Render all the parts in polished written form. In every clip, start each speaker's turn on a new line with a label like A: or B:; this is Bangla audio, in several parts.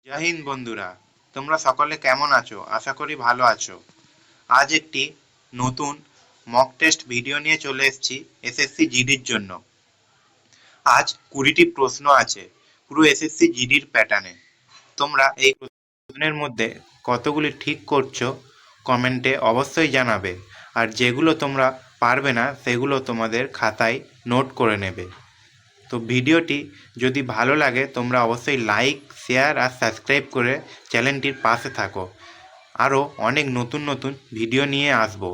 A: জয় হিন্দ বন্ধুরা, তোমরা সকলে কেমন আছো? আশা করি ভালো আছো। আজ একটি নতুন মক টেস্ট ভিডিও নিয়ে চলে এসেছি এসএসসি জিডির জন্য। আজ 20টি প্রশ্ন আছে, পুরো এসএসসি জিডির প্যাটার্নে। তোমরা এই প্রশ্নের মধ্যে কতগুলি ঠিক করছো কমেন্টে অবশ্যই জানাবে, আর যেগুলো তোমরা পারবে না সেগুলো তোমাদের খাতায় নোট করে নেবে। তো ভিডিওটি যদি ভালো লাগে তোমরা অবশ্যই লাইক, শেয়ার আর সাবস্ক্রাইব করে চ্যানেলটির পাশে থাকো। আরও অনেক নতুন নতুন ভিডিও নিয়ে আসবো।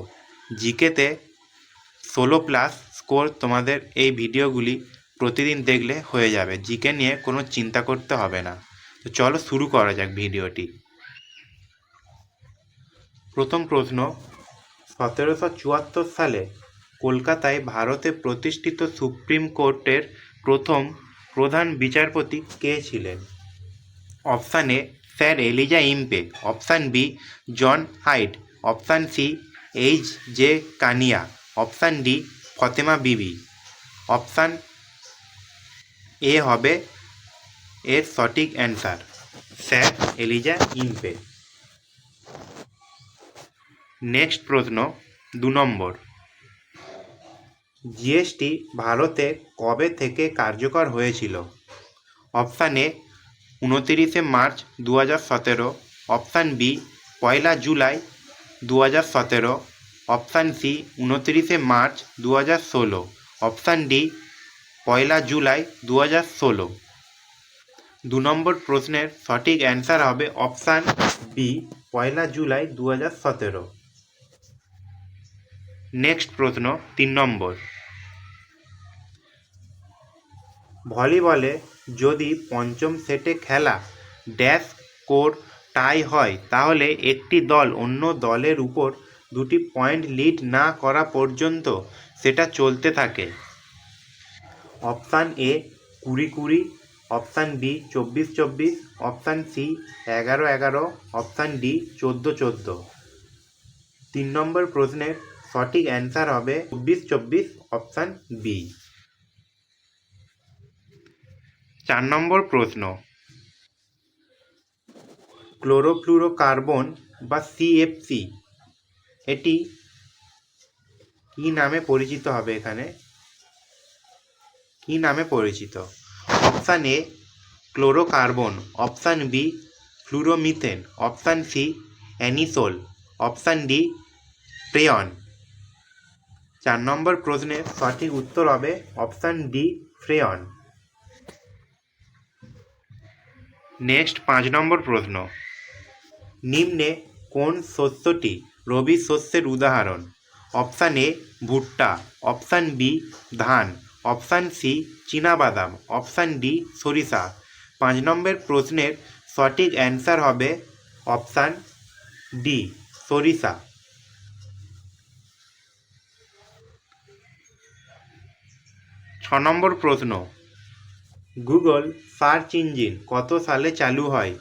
A: জিকেতে 16+ স্কোর তোমাদের এই ভিডিওগুলি প্রতিদিন দেখলে হয়ে যাবে। জিকে নিয়ে কোনো চিন্তা করতে হবে না। তো চলো শুরু করা যাক ভিডিওটি। প্রথম প্রশ্ন, 1774 সালে কলকাতায় ভারতে প্রতিষ্ঠিত সুপ্রিম কোর্টের প্রথম প্রধান বিচারপতি কে ছিলেন? Option A sir Elijah Impey, option B John Hyde, option C H J Kania, option D Fatima Bibi. Option A হবে এর সঠিক answer, sir Elijah Impey. Next প্রশ্ন 2 নম্বর, জিএসটি ভারতে কবে থেকে কার্যকর হয়েছিল? Option A 29 March 2017, option B 1 July 2017, option C 29 March 2016, option D 1 July 2016। 2 নম্বর প্রশ্নের সঠিক অ্যান্সার হবে অপশান বি 1 জুলাই 2017। নেক্সট প্রশ্ন 3 নম্বর, ভলিবলে যদি পঞ্চম সেটে খেলা ড্যাশ স্কোর টাই হয় তাহলে একটি দল অন্য দলের উপর 2টি পয়েন্ট লিড না করা পর্যন্ত সেটা চলতে থাকে। Option A 20-20, option B 24-24, option C 11-11, option D 14-14। 3 নম্বর প্রশ্নের সঠিক অ্যান্সার হবে 24-24, অপশান বি। 4 নম্বর প্রশ্ন, ক্লোরোফ্লুরোকার্বন বা সিএফসি এটি কি নামে পরিচিত হবে? এখানে কি নামে পরিচিত? Option A chlorocarbon, option B fluoromethane, option C anisole, option D freon. 4 number প্রশ্নের সঠিক উত্তর হবে option D freon. Next 5 number প্রশ্ন, নিম্নে কোন শস্যটি রবি শস্যের উদাহরণ? অপশান এ ভুট্টা, অপশান বি ধান, অপশান সি চীনাবাদাম, অপশান ডি সরিষা। 5 নম্বর প্রশ্নের সঠিক অ্যান্সার হবে অপশান ডি সরিষা। 6 নম্বর প্রশ্ন, গুগল সার্চ ইঞ্জিন কত সালে চালু হয়?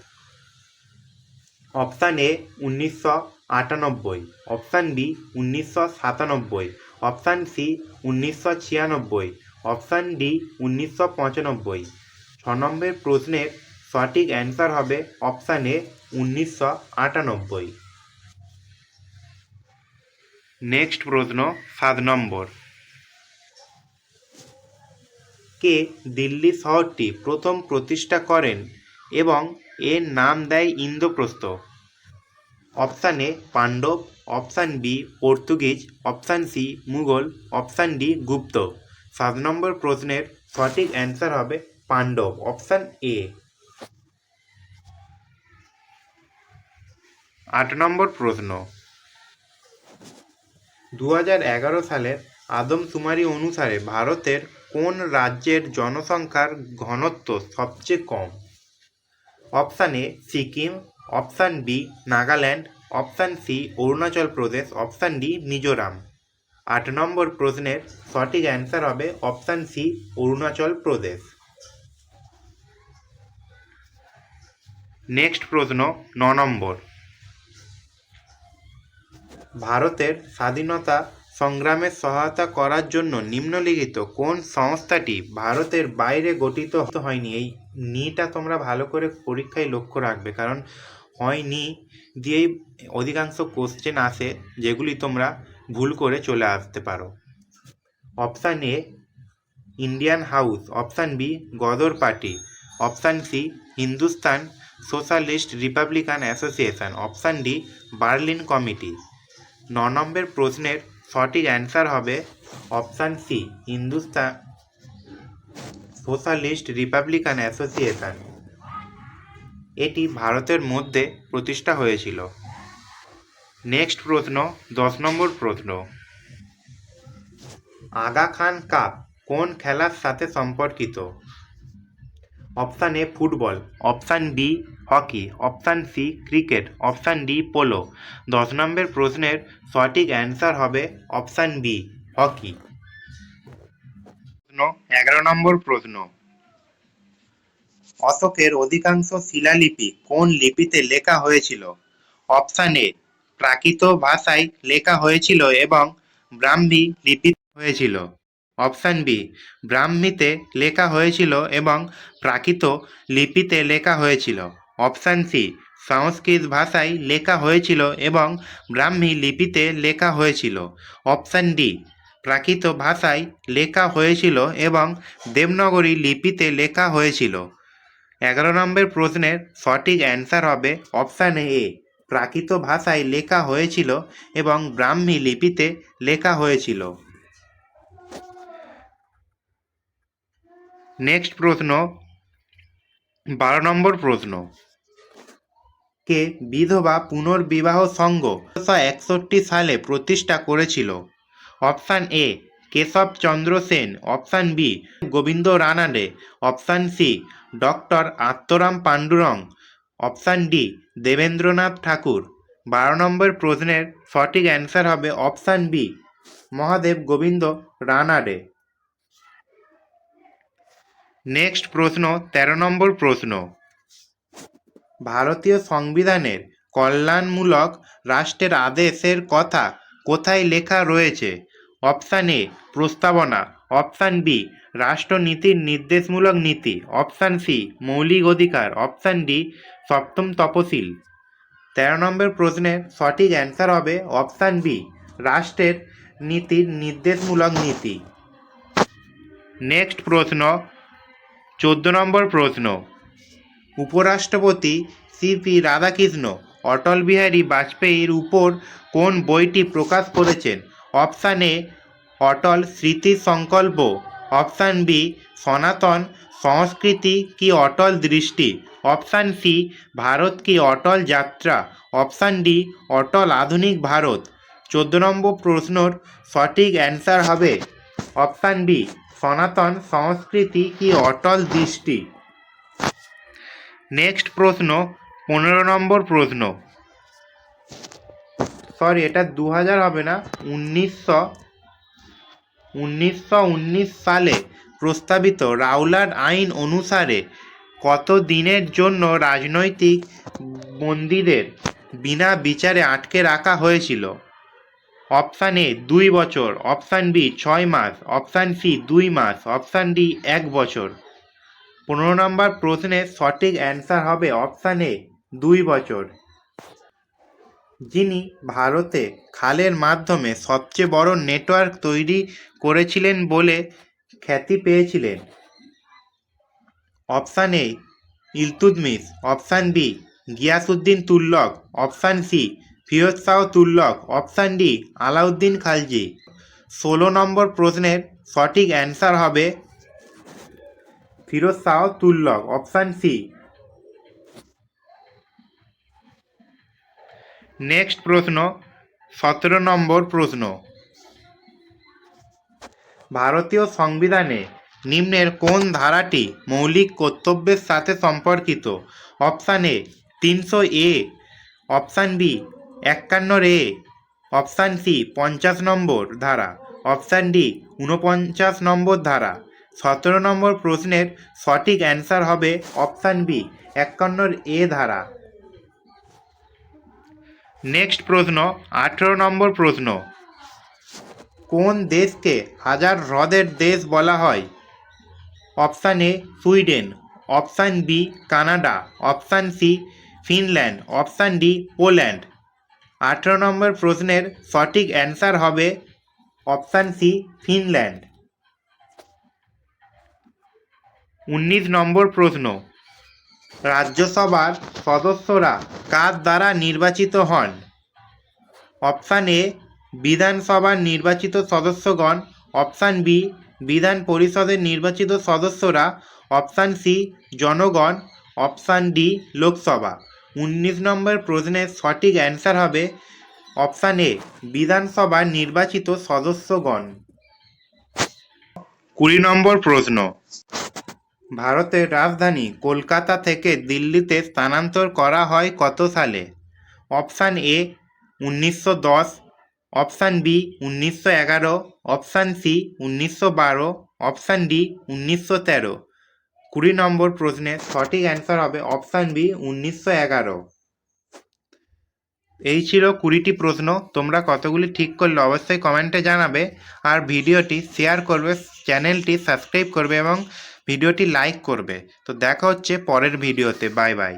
A: Option A 1998, option B 1997, option C 1996, option D 1995। 6 নম্বর প্রশ্নের সঠিক অ্যান্সার হবে অপশান এ 1998। নেক্সট প্রশ্ন 7 নম্বর, কে দিল্লি শহরটি প্রথম প্রতিষ্ঠা করেন এবং এর নাম দেয় Indraprastha? Option A Pandava, option B Portuguese, option C Mughal, option D Gupta. 7 number প্রশ্নের সঠিক অ্যান্সার হবে পাণ্ডব, অপশান এ। 8 নম্বর প্রশ্ন, 2011 সালের আদমশুমারি অনুসারে ভারতের কোন রাজ্যের জনসংখ্যার ঘনত্ব সবচেয়ে কম? Option A Sikkim, option B Nagaland, option C Arunachal Pradesh, option D Mizoram. 8 number প্রশ্নের সঠিক অ্যান্সার হবে option C Arunachal Pradesh. Next প্রশ্ন 9 নম্বর, ভারতের স্বাধীনতা সংগ্রামে সহায়তা করার জন্য নিম্নলিখিত কোন সংস্থাটি ভারতের বাইরে গঠিত হয়নি? এই নিটা তোমরা ভালো করে পরীক্ষায় লক্ষ্য রাখবে, কারণ হয় নি দিয়েই অধিকাংশ কোশ্চেন আসে যেগুলি তোমরা ভুল করে চলে আসতে পারো। Option A Indian house, option B Ghadar party, option C Hindustan socialist republican association, option D Berlin committee. 9 number প্রশ্নের সঠিক অ্যান্সার হবে option C Hindustan socialist republican association. এটি ভারতের মধ্যে প্রতিষ্ঠা হয়েছিল। নেক্সট প্রশ্ন, 10 নম্বর প্রশ্ন। আগা খান কাপ কোন খেলার সাথে সম্পর্কিত? Option A football, option B hockey, option C cricket, option D polo. 10 নম্বর প্রশ্নের সঠিক অ্যান্সার হবে অপশান বি হকি। 11 নম্বর প্রশ্ন। অশোকের অধিকাংশ শিলালিপি কোন লিপিতে লেখা হয়েছিল? অপশান এ প্রাকৃত ভাষায় লেখা হয়েছিল এবং ব্রাহ্মী লিপিতে হয়েছিল, অপশান বি ব্রাহ্মীতে লেখা হয়েছিল এবং প্রাকৃত লিপিতে লেখা হয়েছিল, অপশান সি সংস্কৃত ভাষায় লেখা হয়েছিল এবং ব্রাহ্মী লিপিতে লেখা হয়েছিল, অপশান ডি প্রাকৃত ভাষায় লেখা হয়েছিল এবং দেবনাগরী লিপিতে লেখা হয়েছিল। 11 নম্বর প্রশ্নের সঠিক অ্যান্সার হবে অপশান এ প্রাকৃত ভাষায় লেখা হয়েছিল এবং ব্রাহ্মী লিপিতে লেখা হয়েছিল। নেক্সট প্রশ্ন, 12 নম্বর প্রশ্ন। কে বিধবা পুনর্বিবাহ সংঘ 1961 সালে প্রতিষ্ঠা করেছিল? Option A Keshab Chandra Sen, option B Gobind Ranade, option C doctor Atmaram Pandurang, option D Debendranath Thakur. 12 number প্রশ্নের সঠিক অ্যান্সার হবে option B Mahadev Gobind Ranade. Next প্রশ্ন, 13 নম্বর প্রশ্ন। ভারতীয় সংবিধানের কল্যাণমূলক রাষ্ট্রের আদেশের কথা কোথায় লেখা রয়েছে? অপশান এ প্রস্তাবনা, অপশান বি রাষ্ট্রনীতির নির্দেশমূলক নীতি, অপশান সি মৌলিক অধিকার, অপশান ডি সপ্তম তপশিল। 13 নম্বর প্রশ্নের সঠিক অ্যান্সার হবে অপশান বি রাষ্ট্রের নীতির নির্দেশমূলক নীতি। নেক্সট প্রশ্ন, 14 নম্বর প্রশ্ন। উপরাষ্ট্রপতি সিপি রাধাকৃষ্ণ অটল বিহারী বাজপেয়ীর উপর কোন বইটি প্রকাশ করেছেন? অপশান এ অটল স্মৃতি সংকল্প, অপশান বি সনাতন সংস্কৃতি কি অটল দৃষ্টি, অপশান সি ভারত কি অটল যাত্রা, অপশান ডি অটল আধুনিক ভারত। 14 নম্বর প্রশ্নর সঠিক অ্যান্সার হবে অপশান বি সনাতন সংস্কৃতি কি অটল দৃষ্টি। নেক্সট প্রশ্ন, 15 নম্বর প্রশ্ন। সরি, এটা 2000 হবে না, 1919 সালে প্রস্তাবিত রাওলাট আইন অনুসারে কত দিনের জন্য রাজনৈতিক বন্দীদের বিনা বিচারে আটকে রাখা হয়েছিল? অপশান এ 2 বছর, অপশান বি 6 মাস, অপশান সি 2 মাস, অপশান ডি 1 বছর। 15 নম্বর প্রশ্নের সঠিক অ্যান্সার হবে অপশান এ 2 বছর। যিনি ভারতে খালের মাধ্যমে সবচেয়ে বড় নেটওয়ার্ক তৈরি করেছিলেন বলে খ্যাতি পেয়েছিলেন? Option A Iltutmish, option B Ghiyasuddin Tughlaq, option C Firoz Shah Tughlaq, option D Alauddin Khalji. 16 নম্বর প্রশ্নের সঠিক অ্যান্সার হবে Firoz Shah Tughlaq, option C. Next প্রশ্ন, 17 নম্বর প্রশ্ন। ভারতীয় সংবিধানে নিম্নের কোন ধারাটি মৌলিক কর্তব্যের সাথে সম্পর্কিত? Option A 300 A, option B 51 A, option C 50 নম্বর ধারা, অপশান ডি 49 নম্বর ধারা। 17 নম্বর প্রশ্নের সঠিক অ্যান্সার হবে অপশান বি 51 এ ধারা। নেক্সট প্রশ্ন, 18 নম্বর প্রশ্ন। কোন দেশকে হাজার হ্রদের দেশ বলা হয়? Option A Sweden, option B Canada, option C Finland, option D Poland. 18 নম্বর প্রশ্নের সঠিক অ্যান্সার হবে অপশান সি ফিনল্যান্ড। 19 নম্বর প্রশ্ন, রাজ্যসভার সদস্যরা কার দ্বারা নির্বাচিত হন? অপশান এ বিধানসভার নির্বাচিত সদস্যগণ, অপশান বি বিধান পরিষদের নির্বাচিত সদস্যরা, অপশান সি জনগণ, অপশান ডি লোকসভা। 19 নম্বর প্রশ্নের সঠিক অ্যান্সার হবে অপশান এ বিধানসভার নির্বাচিত সদস্যগণ। 20 নম্বর প্রশ্ন, ভারতের রাজধানী কলকাতা থেকে দিল্লিতে স্থানান্তর করা হয় কত সালে? Option A 1910, option B 1911, option C 1912, option D 1913। 20 নম্বর প্রশ্নের সঠিক অ্যান্সার হবে অপশান বি 1911। এই ছিল 20টি প্রশ্ন। তোমরা কতগুলি ঠিক করলে অবশ্যই কমেন্টে জানাবে, আর ভিডিওটি শেয়ার করবে, চ্যানেলটি সাবস্ক্রাইব করবে এবং ভিডিওটি লাইক করবে। তো দেখা হচ্ছে পরের ভিডিওতে। Bye bye.